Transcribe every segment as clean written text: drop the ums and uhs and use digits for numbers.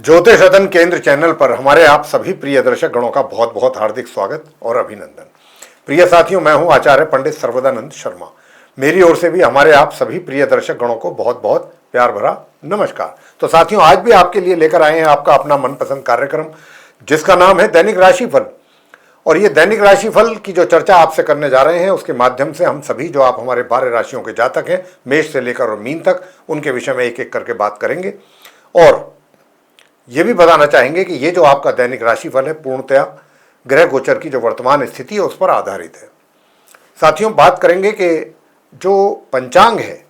ज्योतिष रतन केंद्र चैनल पर हमारे आप सभी प्रिय दर्शक गणों का बहुत बहुत हार्दिक स्वागत और अभिनंदन। प्रिय साथियों, मैं हूं आचार्य पंडित सर्वदानंद शर्मा। मेरी ओर से भी हमारे आप सभी प्रिय दर्शक गणों को बहुत बहुत प्यार भरा नमस्कार। तो साथियों, आज भी आपके लिए लेकर आए हैं आपका अपना मनपसंद कार्यक्रम, जिसका नाम है दैनिक राशिफल। और ये दैनिक राशिफल की जो चर्चा आपसे करने जा रहे हैं, उसके माध्यम से हम सभी जो आप हमारे 12 राशियों के जातक हैं, मेष से लेकर और मीन तक, उनके विषय में एक एक करके बात करेंगे और ये भी बताना चाहेंगे कि ये जो आपका दैनिक राशिफल है पूर्णतया ग्रह गोचर की जो वर्तमान स्थिति है उस पर आधारित है। साथियों, बात करेंगे कि जो पंचांग है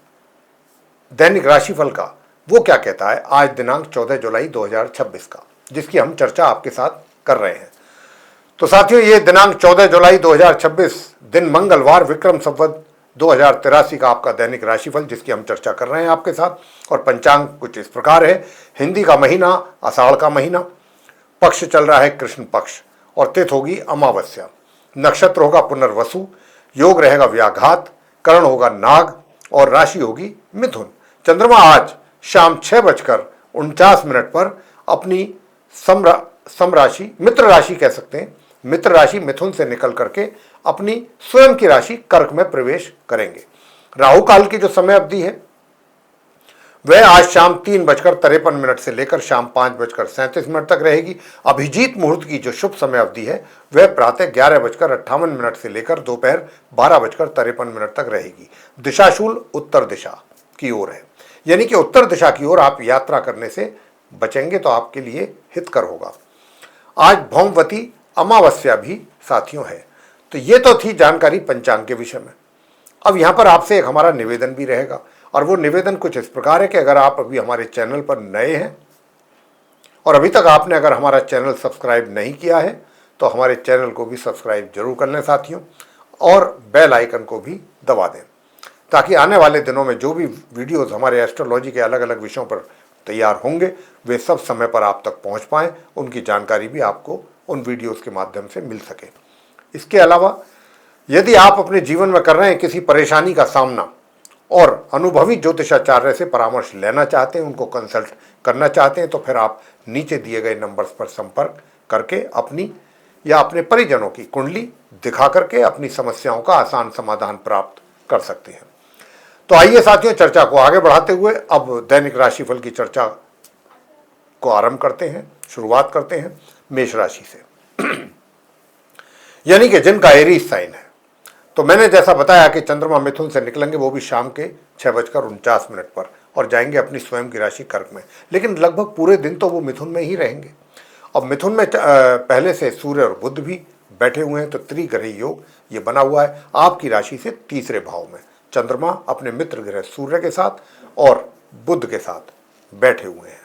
दैनिक राशिफल का, वो क्या कहता है आज दिनांक 14 जुलाई 2026 का, जिसकी हम चर्चा आपके साथ कर रहे हैं। तो साथियों, ये दिनांक 14 जुलाई 2026 दिन मंगलवार, विक्रम संवत 2083 का आपका दैनिक राशिफल, जिसकी हम चर्चा कर रहे हैं आपके साथ। और पंचांग कुछ इस प्रकार है। हिंदी का महीना आषाढ़ का महीना, पक्ष चल रहा है कृष्ण पक्ष और तिथि होगी अमावस्या, नक्षत्र होगा पुनर्वसु, योग रहेगा व्याघात, करण होगा नाग और राशि होगी मिथुन। चंद्रमा आज शाम 6:49 पर अपनी समराशि, मित्र राशि कह सकते हैं, मित्र राशि मिथुन से निकल करके अपनी स्वयं की राशि कर्क में प्रवेश करेंगे। राहु काल की जो समय अवधि है वह आज शाम 3:53 से लेकर शाम 5:37 तक रहेगी। अभिजीत मुहूर्त की जो शुभ समय अवधि है वह प्रातः 11:58 से लेकर दोपहर 12:53 तक रहेगी। दिशाशूल उत्तर दिशा की ओर है, यानी कि उत्तर दिशा की ओर आप यात्रा करने से बचेंगे तो आपके लिए हितकर होगा। आज भौमवती अमावस्या भी साथियों है। तो ये तो थी जानकारी पंचांग के विषय में। अब यहाँ पर आपसे एक हमारा निवेदन भी रहेगा, और वो निवेदन कुछ इस प्रकार है कि अगर आप अभी हमारे चैनल पर नए हैं और अभी तक आपने अगर हमारा चैनल सब्सक्राइब नहीं किया है तो हमारे चैनल को भी सब्सक्राइब जरूर कर लें साथियों, और बेल आइकन को भी दबा दें, ताकि आने वाले दिनों में जो भी वीडियोज़ हमारे एस्ट्रोलॉजी के अलग अलग विषयों पर तैयार होंगे वे सब समय पर आप तक पहुँच पाएँ, उनकी जानकारी भी आपको उन वीडियोज़ के माध्यम से मिल सके। इसके अलावा यदि आप अपने जीवन में कर रहे हैं किसी परेशानी का सामना और अनुभवी ज्योतिषाचार्य से परामर्श लेना चाहते हैं, उनको कंसल्ट करना चाहते हैं, तो फिर आप नीचे दिए गए नंबर्स पर संपर्क करके अपनी या अपने परिजनों की कुंडली दिखा करके अपनी समस्याओं का आसान समाधान प्राप्त कर सकते हैं। तो आइए साथियों, चर्चा को आगे बढ़ाते हुए अब दैनिक राशिफल की चर्चा को आरंभ करते हैं, शुरुआत करते हैं मेष राशि से, यानी कि जिनका एरीज साइन है। तो मैंने जैसा बताया कि चंद्रमा मिथुन से निकलेंगे, वो भी शाम के 6:49 पर, और जाएंगे अपनी स्वयं की राशि कर्क में। लेकिन लगभग पूरे दिन तो वो मिथुन में ही रहेंगे। अब मिथुन में पहले से सूर्य और बुध भी बैठे हुए हैं, तो त्रिग्रही योग ये बना हुआ है आपकी राशि से तीसरे भाव में। चंद्रमा अपने मित्र ग्रह सूर्य के साथ और बुध के साथ बैठे हुए हैं,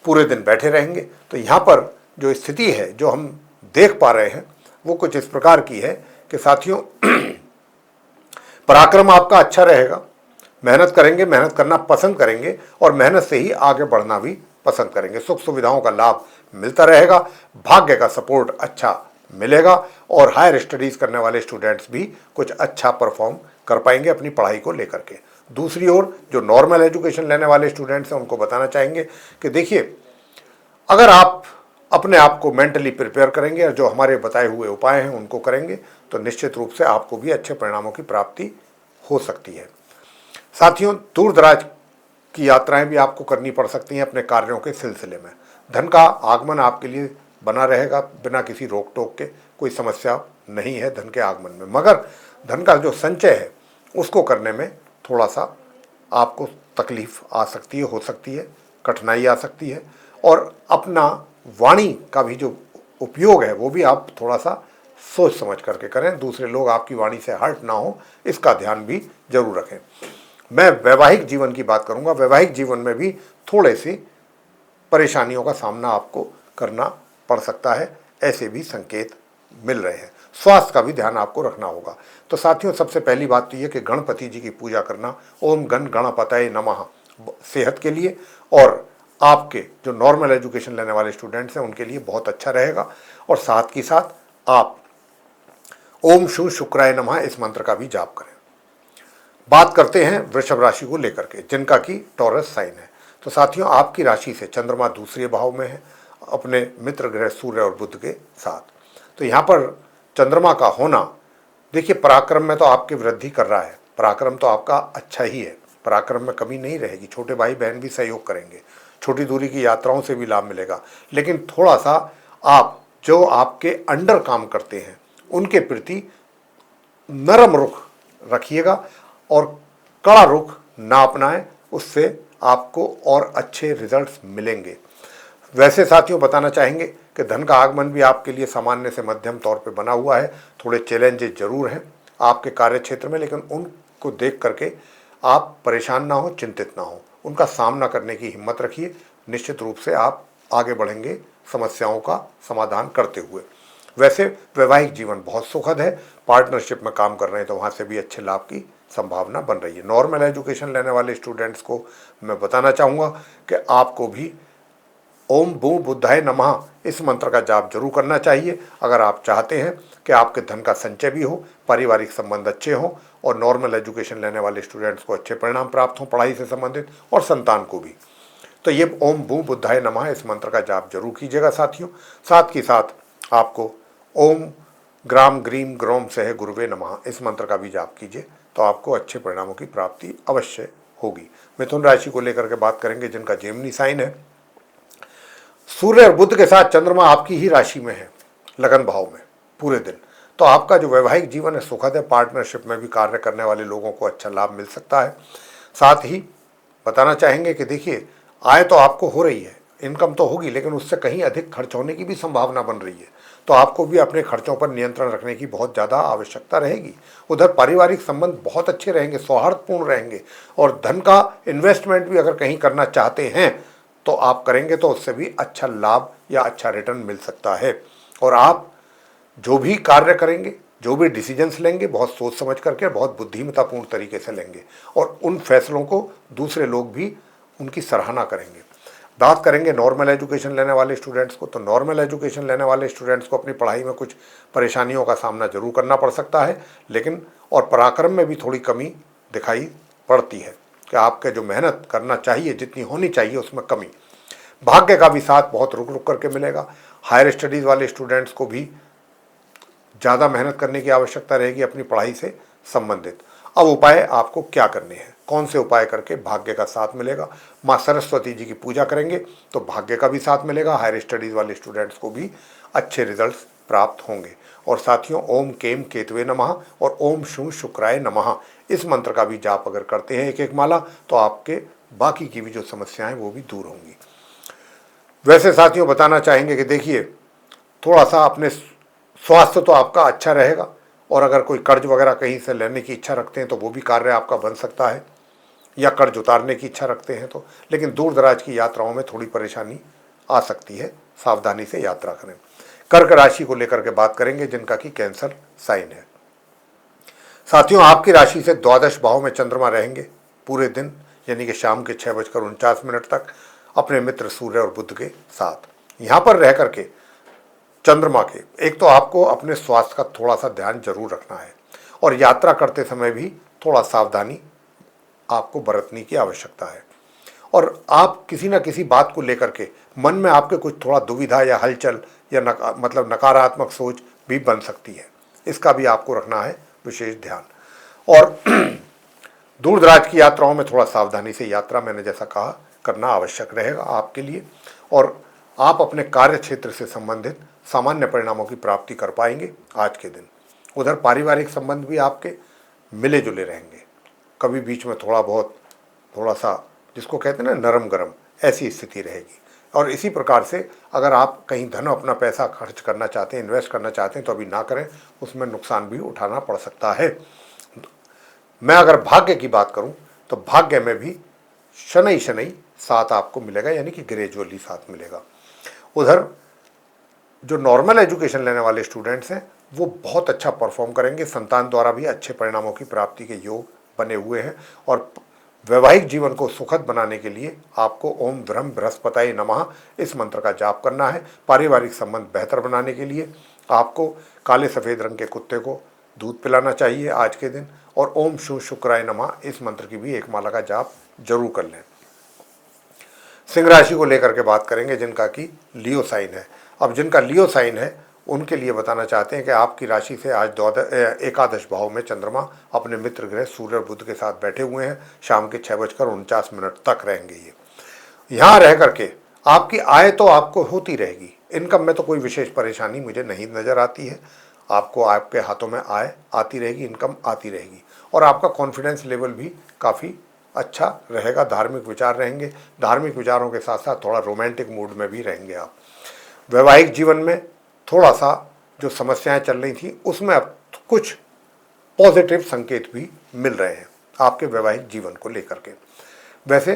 पूरे दिन बैठे रहेंगे। तो यहाँ पर जो स्थिति है जो हम देख पा रहे हैं वो कुछ इस प्रकार की है कि साथियों, पराक्रम आपका अच्छा रहेगा, मेहनत करेंगे, मेहनत करना पसंद करेंगे और मेहनत से ही आगे बढ़ना भी पसंद करेंगे। सुख सुविधाओं का लाभ मिलता रहेगा, भाग्य का सपोर्ट अच्छा मिलेगा और हायर स्टडीज़ करने वाले स्टूडेंट्स भी कुछ अच्छा परफॉर्म कर पाएंगे अपनी पढ़ाई को लेकर के। दूसरी ओर जो नॉर्मल एजुकेशन लेने वाले स्टूडेंट्स हैं उनको बताना चाहेंगे कि देखिए, अगर आप अपने आप को मेंटली प्रिपेयर करेंगे और जो हमारे बताए हुए उपाय हैं उनको करेंगे तो निश्चित रूप से आपको भी अच्छे परिणामों की प्राप्ति हो सकती है। साथियों, दूर दराज की यात्राएं भी आपको करनी पड़ सकती हैं अपने कार्यों के सिलसिले में। धन का आगमन आपके लिए बना रहेगा बिना किसी रोक टोक के, कोई समस्या नहीं है धन के आगमन में, मगर धन का जो संचय है उसको करने में थोड़ा सा आपको तकलीफ आ सकती है, हो सकती है, कठिनाई आ सकती है। और अपना वाणी का भी जो उपयोग है वो भी आप थोड़ा सा सोच समझ करके करें, दूसरे लोग आपकी वाणी से हर्ट ना हो, इसका ध्यान भी जरूर रखें। मैं वैवाहिक जीवन की बात करूंगा। वैवाहिक जीवन में भी थोड़े सी परेशानियों का सामना आपको करना पड़ सकता है, ऐसे भी संकेत मिल रहे हैं। स्वास्थ्य का भी ध्यान आपको रखना होगा। तो साथियों, सबसे पहली बात तो ये कि गणपति जी की पूजा करना, ओम गण गणपतये नमः, सेहत के लिए और आपके जो नॉर्मल एजुकेशन लेने वाले स्टूडेंट्स हैं उनके लिए बहुत अच्छा रहेगा। और साथ ही साथ आप ओम शु शुक्राय नमः इस मंत्र का भी जाप करें। बात करते हैं वृषभ राशि को लेकर के, जिनका कि टॉरस साइन है। तो साथियों आपकी राशि से चंद्रमा दूसरे भाव में है अपने मित्र ग्रह सूर्य और बुध के साथ। तो यहाँ पर चंद्रमा का होना, देखिए पराक्रम में तो आपकी वृद्धि कर रहा है, पराक्रम तो आपका अच्छा ही है, पराक्रम में कमी नहीं रहेगी, छोटे भाई बहन भी सहयोग करेंगे, छोटी दूरी की यात्राओं से भी लाभ मिलेगा। लेकिन थोड़ा सा आप जो आपके अंडर काम करते हैं उनके प्रति नरम रुख रखिएगा और कड़ा रुख ना अपनाएं, उससे आपको और अच्छे रिजल्ट्स मिलेंगे। वैसे साथियों बताना चाहेंगे कि धन का आगमन भी आपके लिए सामान्य से मध्यम तौर पे बना हुआ है। थोड़े चैलेंजेस जरूर हैं आपके कार्य क्षेत्र में, लेकिन उनको देख करके आप परेशान ना हो, चिंतित ना हो, उनका सामना करने की हिम्मत रखिए। निश्चित रूप से आप आगे बढ़ेंगे समस्याओं का समाधान करते हुए। वैसे वैवाहिक जीवन बहुत सुखद है, पार्टनरशिप में काम कर रहे हैं तो वहाँ से भी अच्छे लाभ की संभावना बन रही है। नॉर्मल एजुकेशन लेने वाले स्टूडेंट्स को मैं बताना चाहूँगा कि आपको भी ओम भू बुद्धाय नमः इस मंत्र का जाप जरूर करना चाहिए अगर आप चाहते हैं कि आपके धन का संचय भी हो, पारिवारिक संबंध अच्छे हों और नॉर्मल एजुकेशन लेने वाले स्टूडेंट्स को अच्छे परिणाम प्राप्त हों पढ़ाई से संबंधित, और संतान को भी। तो ये ओम भू बुद्धाय नमः इस मंत्र का जाप जरूर कीजिएगा साथियों। साथ ही साथ आपको ओम ग्राम ग्रीम ग्रोम सह गुरुवे नमः इस मंत्र का भी जाप कीजिए, तो आपको अच्छे परिणामों की प्राप्ति अवश्य होगी। मिथुन राशि को लेकर के बात करेंगे जिनका जेमिनी साइन है। सूर्य और बुध के साथ चंद्रमा आपकी ही राशि में है, लगन भाव में पूरे दिन। तो आपका जो वैवाहिक जीवन है सुखद है, पार्टनरशिप में भी कार्य करने वाले लोगों को अच्छा लाभ मिल सकता है। साथ ही बताना चाहेंगे कि देखिए आय तो आपको हो रही है, इनकम तो होगी, लेकिन उससे कहीं अधिक खर्च होने की भी संभावना बन रही है। तो आपको भी अपने खर्चों पर नियंत्रण रखने की बहुत ज़्यादा आवश्यकता रहेगी। उधर पारिवारिक संबंध बहुत अच्छे रहेंगे, सौहार्दपूर्ण रहेंगे, और धन का इन्वेस्टमेंट भी अगर कहीं करना चाहते हैं तो आप करेंगे तो उससे भी अच्छा लाभ या अच्छा रिटर्न मिल सकता है। और आप जो भी कार्य करेंगे, जो भी डिसीजंस लेंगे, बहुत सोच समझ करके, बहुत बुद्धिमत्तापूर्ण तरीके से लेंगे, और उन फैसलों को दूसरे लोग भी उनकी सराहना करेंगे। बात करेंगे नॉर्मल एजुकेशन लेने वाले स्टूडेंट्स को, तो नॉर्मल एजुकेशन लेने वाले स्टूडेंट्स को अपनी पढ़ाई में कुछ परेशानियों का सामना जरूर करना पड़ सकता है, लेकिन और पराक्रम में भी थोड़ी कमी दिखाई पड़ती है कि आपके जो मेहनत करना चाहिए जितनी होनी चाहिए उसमें कमी। भाग्य का भी साथ बहुत रुक रुक करके मिलेगा। हायर स्टडीज़ वाले स्टूडेंट्स को भी ज़्यादा मेहनत करने की आवश्यकता रहेगी अपनी पढ़ाई से संबंधित। अब उपाय आपको क्या करने हैं, कौन से उपाय करके भाग्य का साथ मिलेगा? माँ सरस्वती जी की पूजा करेंगे तो भाग्य का भी साथ मिलेगा, हायर स्टडीज़ वाले स्टूडेंट्स को भी अच्छे रिजल्ट्स प्राप्त होंगे। और साथियों ओम केम केतवे नमः और ओम शु शुक्राय नमः इस मंत्र का भी जाप अगर करते हैं एक एक माला, तो आपके बाकी की भी जो समस्याएं वो भी दूर होंगी। वैसे साथियों बताना चाहेंगे कि देखिए थोड़ा सा अपने स्वास्थ्य तो आपका अच्छा रहेगा, और अगर कोई कर्ज वगैरह कहीं से लेने की इच्छा रखते हैं तो वो भी कार्य आपका बन सकता है, या कर्ज उतारने की इच्छा रखते हैं तो। लेकिन दूर दराज की यात्राओं में थोड़ी परेशानी आ सकती है, सावधानी से यात्रा करें। कर्क राशि को लेकर के बात करेंगे जिनका कि कैंसर साइन है। साथियों आपकी राशि से द्वादश भाव में चंद्रमा रहेंगे पूरे दिन, यानी कि शाम के 6:49 तक अपने मित्र सूर्य और बुध के साथ। यहाँ पर रह करके चंद्रमा के एक तो आपको अपने स्वास्थ्य का थोड़ा सा ध्यान जरूर रखना है, और यात्रा करते समय भी थोड़ा सावधानी आपको बरतने की आवश्यकता है। और आप किसी न किसी बात को लेकर के मन में आपके कुछ थोड़ा दुविधा या हलचल या नकारात्मक सोच भी बन सकती है, इसका भी आपको रखना है विशेष ध्यान। और दूर दराज की यात्राओं में थोड़ा सावधानी से यात्रा, मैंने जैसा कहा, करना आवश्यक रहेगा आपके लिए, और आप अपने कार्य क्षेत्र से संबंधित सामान्य परिणामों की प्राप्ति कर पाएंगे आज के दिन। उधर पारिवारिक संबंध भी आपके मिले जुले रहेंगे, कभी बीच में थोड़ा सा जिसको कहते हैं ना नरम गरम, ऐसी स्थिति रहेगी। और इसी प्रकार से अगर आप कहीं धन अपना पैसा खर्च करना चाहते हैं, इन्वेस्ट करना चाहते हैं तो अभी ना करें, उसमें नुकसान भी उठाना पड़ सकता है। मैं अगर भाग्य की बात करूं तो भाग्य में भी शनि शनि साथ आपको मिलेगा, यानी कि ग्रेजुअली साथ मिलेगा। उधर जो नॉर्मल एजुकेशन लेने वाले स्टूडेंट्स हैं वो बहुत अच्छा परफॉर्म करेंगे, संतान द्वारा भी अच्छे परिणामों की प्राप्ति के योग बने हुए हैं। और वैवाहिक जीवन को सुखद बनाने के लिए आपको ओम ब्रह्म बृहस्पताय नमः इस मंत्र का जाप करना है। पारिवारिक संबंध बेहतर बनाने के लिए आपको काले सफ़ेद रंग के कुत्ते को दूध पिलाना चाहिए आज के दिन, और ओम शु शुक्राय नमः इस मंत्र की भी एक माला का जाप जरूर कर लें। सिंह राशि को लेकर के बात करेंगे जिनका कि लियो साइन है। अब जिनका लियो साइन है उनके लिए बताना चाहते हैं कि आपकी राशि से आज एकादश भाव में चंद्रमा अपने मित्र ग्रह सूर्य और बुध के साथ बैठे हुए हैं। शाम के 6:49 तक रहेंगे ये। यहाँ रह करके आपकी आय तो आपको होती रहेगी, इनकम में तो कोई विशेष परेशानी मुझे नहीं नज़र आती है। आपको आपके हाथों में आय आती रहेगी, इनकम आती रहेगी और आपका कॉन्फिडेंस लेवल भी काफ़ी अच्छा रहेगा। धार्मिक विचार रहेंगे, धार्मिक विचारों के साथ साथ थोड़ा रोमांटिक मूड में भी रहेंगे आप। वैवाहिक जीवन में थोड़ा सा जो समस्याएं चल रही थी उसमें अब कुछ पॉजिटिव संकेत भी मिल रहे हैं आपके वैवाहिक जीवन को लेकर के। वैसे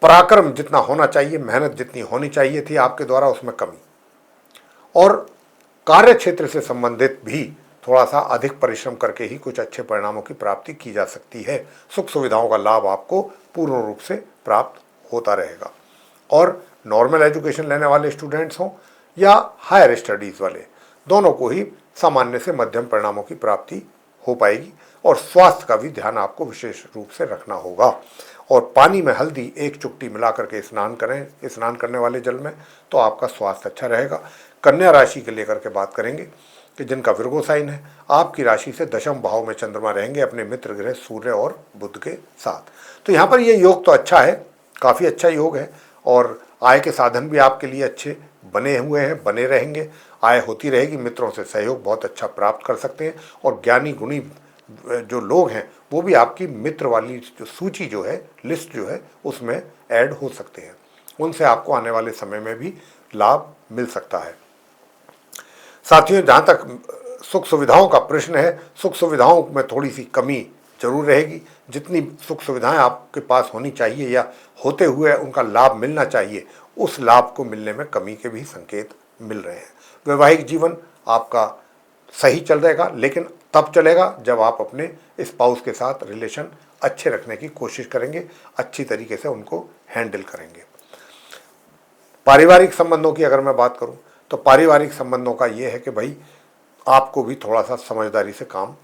पराक्रम जितना होना चाहिए, मेहनत जितनी होनी चाहिए थी आपके द्वारा, उसमें कमी, और कार्य क्षेत्र से संबंधित भी थोड़ा सा अधिक परिश्रम करके ही कुछ अच्छे परिणामों की प्राप्ति की जा सकती है। सुख सुविधाओं का लाभ आपको पूर्ण रूप से प्राप्त होता रहेगा। और नॉर्मल एजुकेशन लेने वाले स्टूडेंट्स हों या हायर स्टडीज़ वाले, दोनों को ही सामान्य से मध्यम परिणामों की प्राप्ति हो पाएगी। और स्वास्थ्य का भी ध्यान आपको विशेष रूप से रखना होगा। और पानी में हल्दी एक चुटकी मिला करके स्नान करें, स्नान करने वाले जल में, तो आपका स्वास्थ्य अच्छा रहेगा। कन्या राशि के लेकर के बात करेंगे कि जिनका विर्गो साइन है, आपकी राशि से दशम भाव में चंद्रमा रहेंगे अपने मित्र ग्रह सूर्य और बुध के साथ। तो यहाँ पर ये योग तो अच्छा है, काफ़ी अच्छा योग है और आय के साधन भी आपके लिए अच्छे बने हुए हैं, बने रहेंगे। आय होती रहेगी, मित्रों से सहयोग बहुत अच्छा प्राप्त कर सकते हैं और ज्ञानी गुणी जो लोग हैं वो भी आपकी मित्र वाली जो सूची जो है, लिस्ट जो है, उसमें ऐड हो सकते हैं। उनसे आपको आने वाले समय में भी लाभ मिल सकता है। साथियों, जहाँ तक सुख सुविधाओं का प्रश्न है, सुख सुविधाओं में थोड़ी सी कमी जरूर रहेगी। जितनी सुख सुविधाएं आपके पास होनी चाहिए या होते हुए उनका लाभ मिलना चाहिए, उस लाभ को मिलने में कमी के भी संकेत मिल रहे हैं। वैवाहिक जीवन आपका सही चल रहेगा, लेकिन तब चलेगा जब आप अपने स्पाउस के साथ रिलेशन अच्छे रखने की कोशिश करेंगे, अच्छी तरीके से उनको हैंडल करेंगे। पारिवारिक संबंधों की अगर मैं बात करूं तो पारिवारिक संबंधों का ये है कि भाई आपको भी थोड़ा सा समझदारी से काम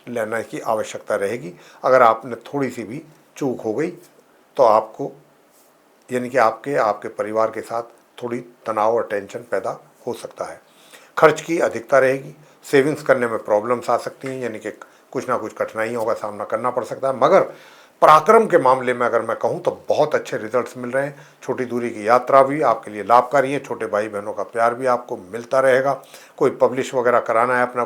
लेने की आवश्यकता रहेगी। अगर आपने थोड़ी सी भी चूक हो गई तो आपको, यानी कि आपके परिवार के साथ थोड़ी तनाव और टेंशन पैदा हो सकता है। खर्च की अधिकता रहेगी, सेविंग्स करने में प्रॉब्लम्स आ सकती हैं, यानी कि कुछ ना कुछ कठिनाइयों का सामना करना पड़ सकता है। मगर पराक्रम के मामले में अगर मैं कहूँ तो बहुत अच्छे रिजल्ट्स मिल रहे हैं। छोटी दूरी की यात्रा भी आपके लिए लाभकारी है, छोटे भाई बहनों का प्यार भी आपको मिलता रहेगा। कोई पब्लिश वगैरह कराना है अपना,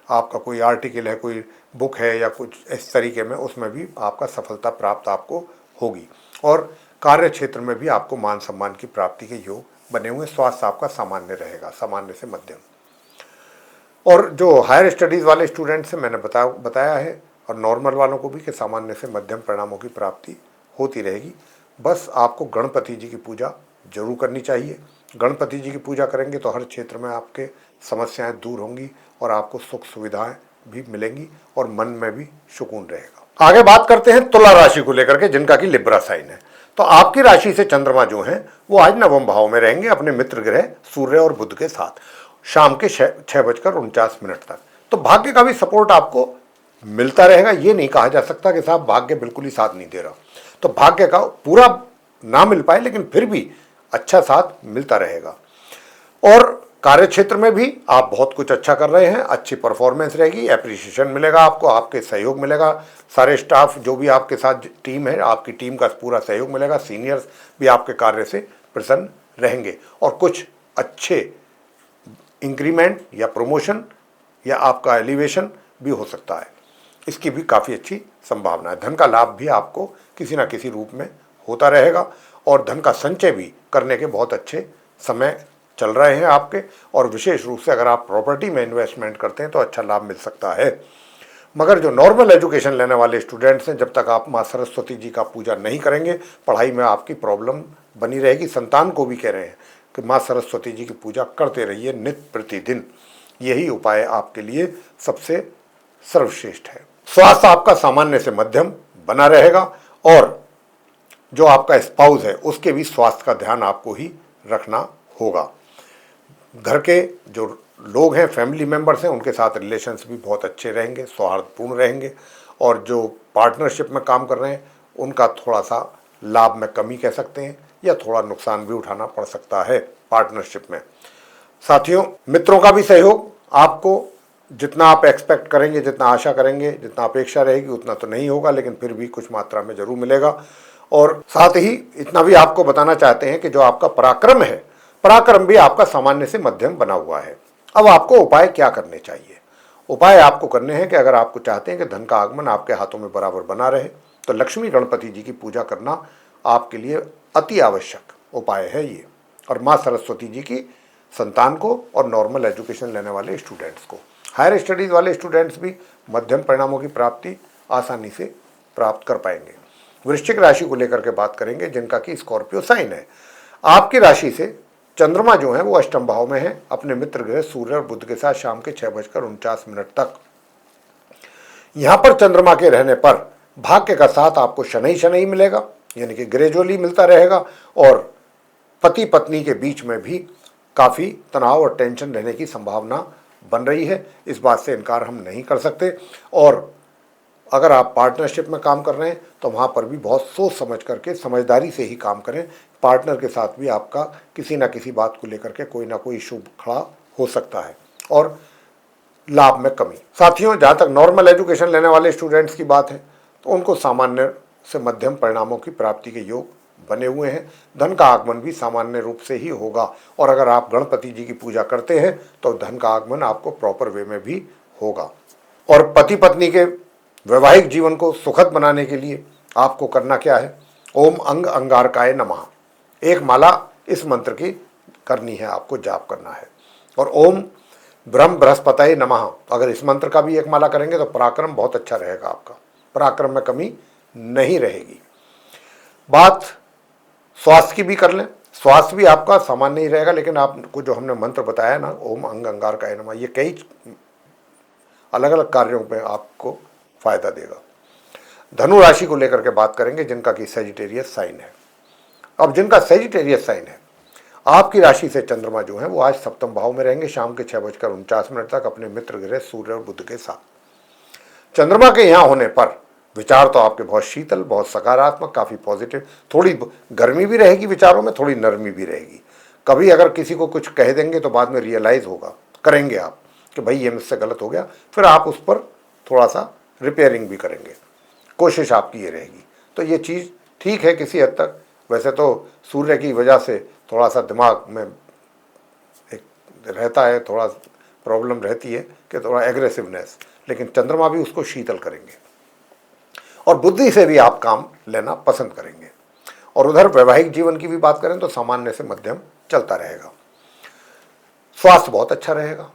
आपका कोई आर्टिकल है, कोई बुक है या कुछ इस तरीके में, उसमें भी आपका सफलता प्राप्त आपको होगी। और कार्य क्षेत्र में भी आपको मान सम्मान की प्राप्ति के योग बने हुए। स्वास्थ्य आपका सामान्य रहेगा, सामान्य से मध्यम। और जो हायर स्टडीज़ वाले स्टूडेंट्स हैं, मैंने बताया है, और नॉर्मल वालों को भी कि सामान्य से मध्यम परिणामों की प्राप्ति होती रहेगी। बस आपको गणपति जी की पूजा जरूर करनी चाहिए। गणपति जी की पूजा करेंगे तो हर क्षेत्र में आपके समस्याएं दूर होंगी और आपको सुख सुविधाएं भी मिलेंगी और मन में भी सुकून रहेगा। आगे बात करते हैं तुला राशि को लेकर के, जिनका कि लिब्रा साइन है। तो आपकी राशि से चंद्रमा जो हैं वो आज नवम भाव में रहेंगे अपने मित्र ग्रह सूर्य और बुध के साथ शाम के 6:49 तक। तो भाग्य का भी सपोर्ट आपको मिलता रहेगा। ये नहीं कहा जा सकता कि साहब भाग्य बिल्कुल ही साथ नहीं दे रहा। तो भाग्य का पूरा ना मिल पाए, लेकिन फिर भी अच्छा साथ मिलता रहेगा। और कार्य क्षेत्र में भी आप बहुत कुछ अच्छा कर रहे हैं, अच्छी परफॉर्मेंस रहेगी, एप्रिसिएशन मिलेगा आपको, आपके सहयोग मिलेगा। सारे स्टाफ जो भी आपके साथ टीम है, आपकी टीम का पूरा सहयोग मिलेगा। सीनियर्स भी आपके कार्य से प्रसन्न रहेंगे और कुछ अच्छे इंक्रीमेंट या प्रमोशन या आपका एलिवेशन भी हो सकता है। इसकी भी काफ़ी अच्छी संभावना है। धन का लाभ भी आपको किसी न किसी रूप में होता रहेगा और धन का संचय भी करने के बहुत अच्छे समय चल रहे हैं आपके। और विशेष रूप से अगर आप प्रॉपर्टी में इन्वेस्टमेंट करते हैं तो अच्छा लाभ मिल सकता है। मगर जो नॉर्मल एजुकेशन लेने वाले स्टूडेंट्स हैं, जब तक आप माँ सरस्वती जी का पूजा नहीं करेंगे, पढ़ाई में आपकी प्रॉब्लम बनी रहेगी। संतान को भी कह रहे हैं कि माँ सरस्वती जी की पूजा करते रहिए नित्य प्रतिदिन। यही उपाय आपके लिए सबसे सर्वश्रेष्ठ है। स्वास्थ्य आपका सामान्य से मध्यम बना रहेगा और जो आपका स्पाउस है उसके भी स्वास्थ्य का ध्यान आपको ही रखना होगा। घर के जो लोग हैं, फैमिली मेंबर्स हैं, उनके साथ रिलेशंस भी बहुत अच्छे रहेंगे, सौहार्दपूर्ण रहेंगे। और जो पार्टनरशिप में काम कर रहे हैं उनका थोड़ा सा लाभ में कमी कह सकते हैं, या थोड़ा नुकसान भी उठाना पड़ सकता है पार्टनरशिप में। साथियों, मित्रों का भी सहयोग आपको जितना आप एक्सपेक्ट करेंगे, जितना आशा करेंगे, जितना अपेक्षा रहेगी उतना तो नहीं होगा, लेकिन फिर भी कुछ मात्रा में जरूर मिलेगा। और साथ ही इतना भी आपको बताना चाहते हैं कि जो आपका पराक्रम है, पराक्रम भी आपका सामान्य से मध्यम बना हुआ है। अब आपको उपाय क्या करने चाहिए? उपाय आपको करने हैं कि अगर आपको चाहते हैं कि धन का आगमन आपके हाथों में बराबर बना रहे, तो लक्ष्मी गणपति जी की पूजा करना आपके लिए अति आवश्यक उपाय है ये। और माँ सरस्वती जी की संतान को और नॉर्मल एजुकेशन लेने वाले स्टूडेंट्स को, हायर स्टडीज़ वाले स्टूडेंट्स भी मध्यम परिणामों की प्राप्ति आसानी से प्राप्त कर पाएंगे। वृश्चिक राशि को लेकर के बात करेंगे, जिनका कि स्कॉर्पियो साइन है। आपकी राशि से चंद्रमा जो है वो अष्टम भाव में है, अपने मित्र ग्रह सूर्य और बुध के साथ शाम के 6:49 तक। यहां पर चंद्रमा के रहने पर भाग्य का साथ आपको शनि शनि मिलेगा, यानी कि ग्रेजुअली मिलता रहेगा, और पति पत्नी के बीच में भी काफ़ी तनाव और टेंशन रहने की संभावना बन रही है। इस बात से इनकार हम नहीं कर सकते। और अगर आप पार्टनरशिप में काम कर रहे हैं तो वहाँ पर भी बहुत सोच समझ करके, समझदारी से ही काम करें। पार्टनर के साथ भी आपका किसी ना किसी बात को लेकर के कोई ना कोई इशू खड़ा हो सकता है, और लाभ में कमी। साथियों, जहाँ तक नॉर्मल एजुकेशन लेने वाले स्टूडेंट्स की बात है तो उनको सामान्य से मध्यम परिणामों की प्राप्ति के योग बने हुए हैं। धन का आगमन भी सामान्य रूप से ही होगा, और अगर आप गणपति जी की पूजा करते हैं तो धन का आगमन आपको प्रॉपर वे में भी होगा। और पति पत्नी के वैवाहिक जीवन को सुखद बनाने के लिए आपको करना क्या है? ओम अंग अंगारकाय नमः, एक माला इस मंत्र की करनी है, आपको जाप करना है। और ओम ब्रह्म बृहस्पतये नमः, अगर इस मंत्र का भी एक माला करेंगे तो पराक्रम बहुत अच्छा रहेगा, आपका पराक्रम में कमी नहीं रहेगी। बात स्वास्थ्य की भी कर लें, स्वास्थ्य भी आपका सामान्य ही रहेगा, लेकिन आपको जो हमने मंत्र बताया ना, ओम अंग अंगारकाय नमः, ये कई अलग अलग कार्यों पे आपको फायदा देगा। धनु राशि को लेकर के बात करेंगे, जिनका कि सेजिटेरियस साइन है। अब जिनका सेजिटेरियस साइन है, आपकी राशि से चंद्रमा जो है वो आज सप्तम भाव में रहेंगे शाम के 6:49 तक, अपने मित्र ग्रह सूर्य और बुध के साथ। चंद्रमा के यहाँ होने पर विचार तो आपके बहुत शीतल, बहुत सकारात्मक, काफ़ी पॉजिटिव, थोड़ी गर्मी भी रहेगी विचारों में, थोड़ी नरमी भी रहेगी। कभी अगर किसी को कुछ कह देंगे तो बाद में रियलाइज़ होगा, करेंगे आप कि भाई ये मुझसे गलत हो गया, फिर आप उस पर थोड़ा सा रिपेयरिंग भी करेंगे, कोशिश आपकी ये रहेगी। तो ये चीज़ ठीक है किसी हद तक। वैसे तो सूर्य की वजह से थोड़ा सा दिमाग में एक रहता है, थोड़ा प्रॉब्लम रहती है कि थोड़ा एग्रेसिवनेस, लेकिन चंद्रमा भी उसको शीतल करेंगे, और बुद्धि से भी आप काम लेना पसंद करेंगे। और उधर वैवाहिक जीवन की भी बात करें तो सामान्य से मध्यम चलता रहेगा। स्वास्थ्य बहुत अच्छा रहेगा,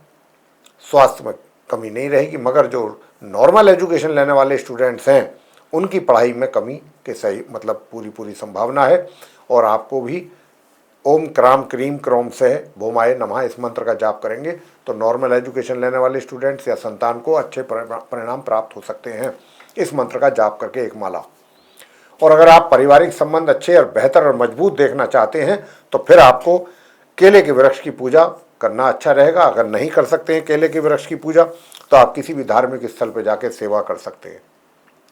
स्वास्थ्य में कमी नहीं रहेगी, मगर जो नॉर्मल एजुकेशन लेने वाले स्टूडेंट्स हैं उनकी पढ़ाई में कमी के सही मतलब पूरी संभावना है। और आपको भी ओम क्राम क्रीम क्रोम से भोमाय नमः इस मंत्र का जाप करेंगे तो नॉर्मल एजुकेशन लेने वाले स्टूडेंट्स या संतान को अच्छे परिणाम प्राप्त हो सकते हैं, इस मंत्र का जाप करके एक माला। और अगर आप पारिवारिक संबंध अच्छे और बेहतर और मजबूत देखना चाहते हैं तो फिर आपको केले के वृक्ष की पूजा करना अच्छा रहेगा। अगर नहीं कर सकते हैं केले के वृक्ष की पूजा तो आप किसी भी धार्मिक स्थल पर जाकर सेवा कर सकते हैं,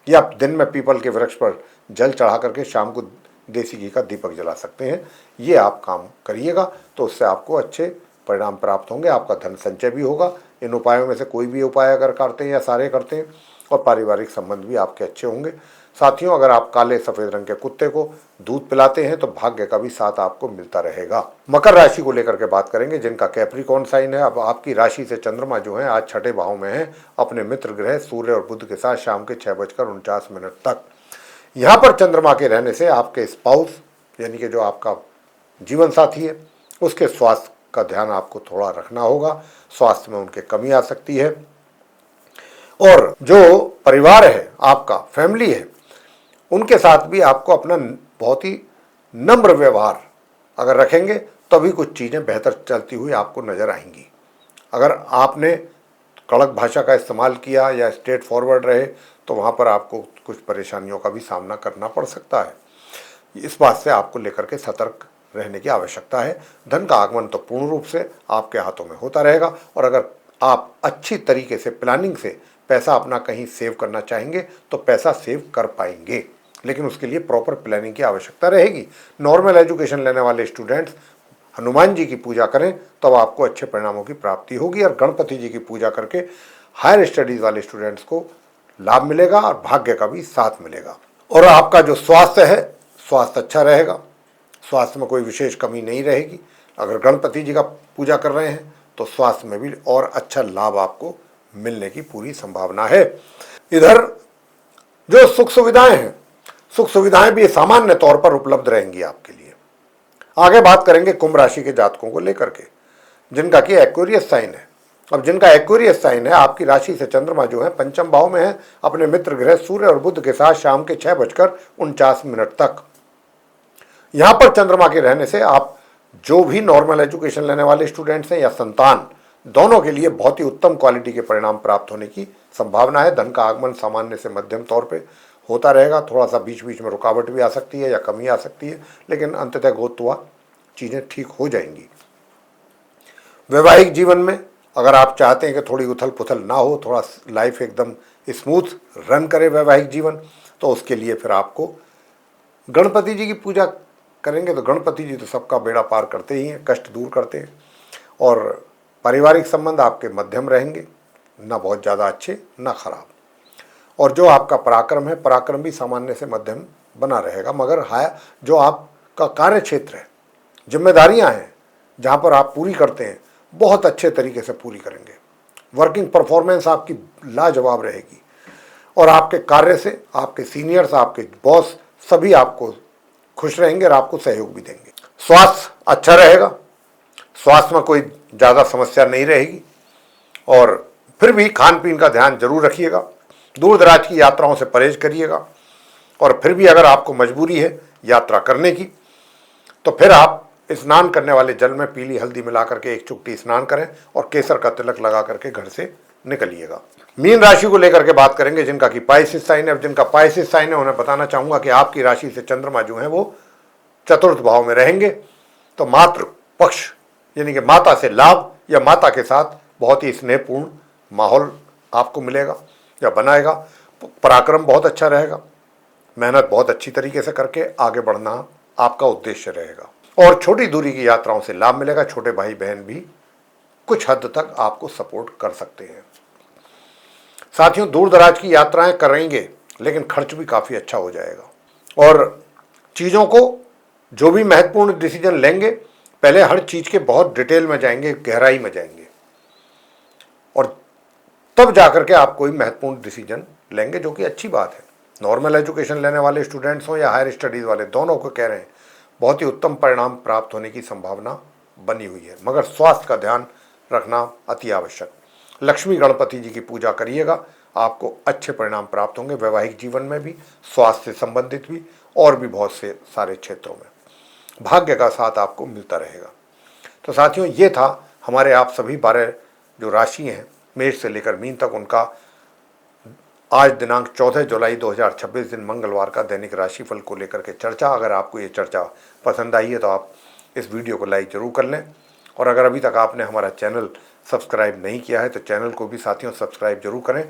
या आप दिन में पीपल के वृक्ष पर जल चढ़ा करके शाम को देसी घी का दीपक जला सकते हैं। ये आप काम करिएगा तो उससे आपको अच्छे परिणाम प्राप्त होंगे, आपका धन संचय भी होगा। इन उपायों में से कोई भी उपाय अगर करते हैं या सारे करते हैं, और पारिवारिक संबंध भी आपके अच्छे होंगे। साथियों, अगर आप काले सफ़ेद रंग के कुत्ते को दूध पिलाते हैं तो भाग्य का भी साथ आपको मिलता रहेगा। मकर राशि को लेकर के बात करेंगे, जिनका कैप्रिकॉर्न साइन है। अब आपकी राशि से चंद्रमा जो है आज छठे भाव में है, अपने मित्र ग्रह सूर्य और बुध के साथ शाम के 6:49 तक। यहाँ पर चंद्रमा के रहने से आपके स्पाउस यानी कि जो आपका जीवन साथी है उसके स्वास्थ्य का ध्यान आपको थोड़ा रखना होगा, स्वास्थ्य में उनके कमी आ सकती है। और जो परिवार है आपका, फैमिली है, उनके साथ भी आपको अपना बहुत ही नम्र व्यवहार अगर रखेंगे तभी कुछ चीज़ें बेहतर चलती हुई आपको नज़र आएंगी। अगर आपने कड़क भाषा का इस्तेमाल किया या स्ट्रेट फॉरवर्ड रहे तो वहाँ पर आपको कुछ परेशानियों का भी सामना करना पड़ सकता है। इस बात से आपको लेकर के सतर्क रहने की आवश्यकता है। धन का आगमन तो पूर्ण रूप से आपके हाथों में होता रहेगा, और अगर आप अच्छी तरीके से प्लानिंग से पैसा अपना कहीं सेव करना चाहेंगे तो पैसा सेव कर पाएंगे। लेकिन उसके लिए प्रॉपर प्लानिंग की आवश्यकता रहेगी। नॉर्मल एजुकेशन लेने वाले स्टूडेंट्स हनुमान जी की पूजा करें तब आपको अच्छे परिणामों की प्राप्ति होगी, और गणपति जी की पूजा करके हायर स्टडीज वाले स्टूडेंट्स को लाभ मिलेगा और भाग्य का भी साथ मिलेगा। और आपका जो स्वास्थ्य है, स्वास्थ्य अच्छा रहेगा, स्वास्थ्य में कोई विशेष कमी नहीं रहेगी। अगर गणपति जी का पूजा कर रहे हैं तो स्वास्थ्य में भी और अच्छा लाभ आपको मिलने की पूरी संभावना है। इधर जो सुख सुविधाएं हैं, सुख सुविधाएं भी सामान्य तौर पर उपलब्ध रहेंगी आपके लिए। आगे बात करेंगे कुंभ राशि के जातकों को लेकर के, जिनका कि एक्वेरियस साइन है। अब जिनका एक्वेरियस साइन है, आपकी राशि से चंद्रमा जो है पंचम भाव में है, अपने मित्र ग्रह सूर्य और बुध के साथ शाम के 6:49 तक। यहां पर चंद्रमा के रहने से आप जो भी नॉर्मल एजुकेशन लेने वाले स्टूडेंट्स हैं या संतान, दोनों के लिए बहुत ही उत्तम क्वालिटी के परिणाम प्राप्त होने की संभावना है। धन का आगमन सामान्य से मध्यम तौर पे होता रहेगा, थोड़ा सा बीच बीच में रुकावट भी आ सकती है या कमी आ सकती है, लेकिन अंततः गोत्वा चीज़ें ठीक हो जाएंगी। वैवाहिक जीवन में अगर आप चाहते हैं कि थोड़ी उथल पुथल ना हो, थोड़ा लाइफ एकदम स्मूथ रन करे वैवाहिक जीवन, तो उसके लिए फिर आपको गणपति जी की पूजा करेंगे। तो गणपति जी तो सबका बेड़ा पार करते ही हैं, कष्ट दूर करते हैं, और पारिवारिक संबंध आपके मध्यम रहेंगे, ना बहुत ज़्यादा अच्छे ना खराब। और जो आपका पराक्रम है, पराक्रम भी सामान्य से मध्यम बना रहेगा, मगर जो आपका कार्य क्षेत्र है, जिम्मेदारियां हैं जहां पर आप पूरी करते हैं, बहुत अच्छे तरीके से पूरी करेंगे। वर्किंग परफॉर्मेंस आपकी लाजवाब रहेगी, और आपके कार्य से आपके सीनियर्स, आपके बॉस सभी आपको खुश रहेंगे और आपको सहयोग भी देंगे। स्वास्थ्य अच्छा रहेगा, स्वास्थ्य में कोई ज़्यादा समस्या नहीं रहेगी, और फिर भी खान पीन का ध्यान जरूर रखिएगा। दूर दराज की यात्राओं से परहेज करिएगा, और फिर भी अगर आपको मजबूरी है यात्रा करने की, तो फिर आप स्नान करने वाले जल में पीली हल्दी मिला करके एक चुटकी स्नान करें और केसर का तिलक लगा करके घर से निकलिएगा। मीन राशि को लेकर के बात करेंगे, जिनका कि पाइसेस साइन है। जिनका पाइसेस साइन है उन्हें बताना चाहूंगा कि आपकी राशि से चंद्रमा जो है वो चतुर्थ भाव में रहेंगे, तो मातृ पक्ष यानी कि माता से लाभ या माता के साथ बहुत ही स्नेहपूर्ण माहौल आपको मिलेगा या बनाएगा। पराक्रम बहुत अच्छा रहेगा, मेहनत बहुत अच्छी तरीके से करके आगे बढ़ना आपका उद्देश्य रहेगा, और छोटी दूरी की यात्राओं से लाभ मिलेगा। छोटे भाई बहन भी कुछ हद तक आपको सपोर्ट कर सकते हैं। साथियों, दूर दराज की यात्राएं करेंगे, लेकिन खर्च भी काफ़ी अच्छा हो जाएगा, और चीज़ों को जो भी महत्वपूर्ण डिसीजन लेंगे, पहले हर चीज़ के बहुत डिटेल में जाएंगे, गहराई में जाएंगे, और तब जाकर के आप कोई महत्वपूर्ण डिसीजन लेंगे, जो कि अच्छी बात है। नॉर्मल एजुकेशन लेने वाले स्टूडेंट्स हों या हायर स्टडीज़ वाले, दोनों को कह रहे हैं, बहुत ही उत्तम परिणाम प्राप्त होने की संभावना बनी हुई है, मगर स्वास्थ्य का ध्यान रखना अति आवश्यक। लक्ष्मी गणपति जी की पूजा करिएगा, आपको अच्छे परिणाम प्राप्त होंगे, वैवाहिक जीवन में भी, स्वास्थ्य से संबंधित भी, और भी बहुत से सारे क्षेत्रों में भाग्य का साथ आपको मिलता रहेगा। तो साथियों, ये था हमारे आप सभी 12 जो राशि हैं, मेष से लेकर मीन तक, उनका आज दिनांक 14 जुलाई 2026 दिन मंगलवार का दैनिक राशिफल को लेकर के चर्चा। अगर आपको ये चर्चा पसंद आई है तो आप इस वीडियो को लाइक जरूर कर लें, और अगर अभी तक आपने हमारा चैनल सब्सक्राइब नहीं किया है तो चैनल को भी साथियों सब्सक्राइब जरूर करें,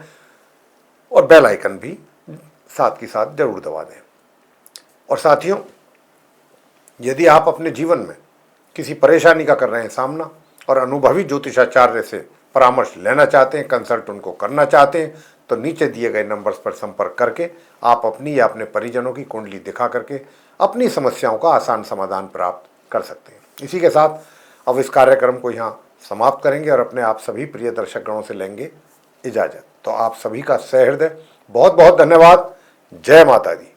और बेल आइकन भी साथ के साथ जरूर दबा दें। और साथियों, यदि आप अपने जीवन में किसी परेशानी का कर रहे हैं सामना, और अनुभवी ज्योतिषाचार्य से परामर्श लेना चाहते हैं, कंसल्ट उनको करना चाहते हैं, तो नीचे दिए गए नंबर्स पर संपर्क करके आप अपनी या अपने परिजनों की कुंडली दिखा करके अपनी समस्याओं का आसान समाधान प्राप्त कर सकते हैं। इसी के साथ अब इस कार्यक्रम को यहाँ समाप्त करेंगे, और अपने आप सभी प्रिय दर्शक गणों से लेंगे इजाज़त। तो आप सभी का सहृदय बहुत बहुत धन्यवाद। जय माता दी।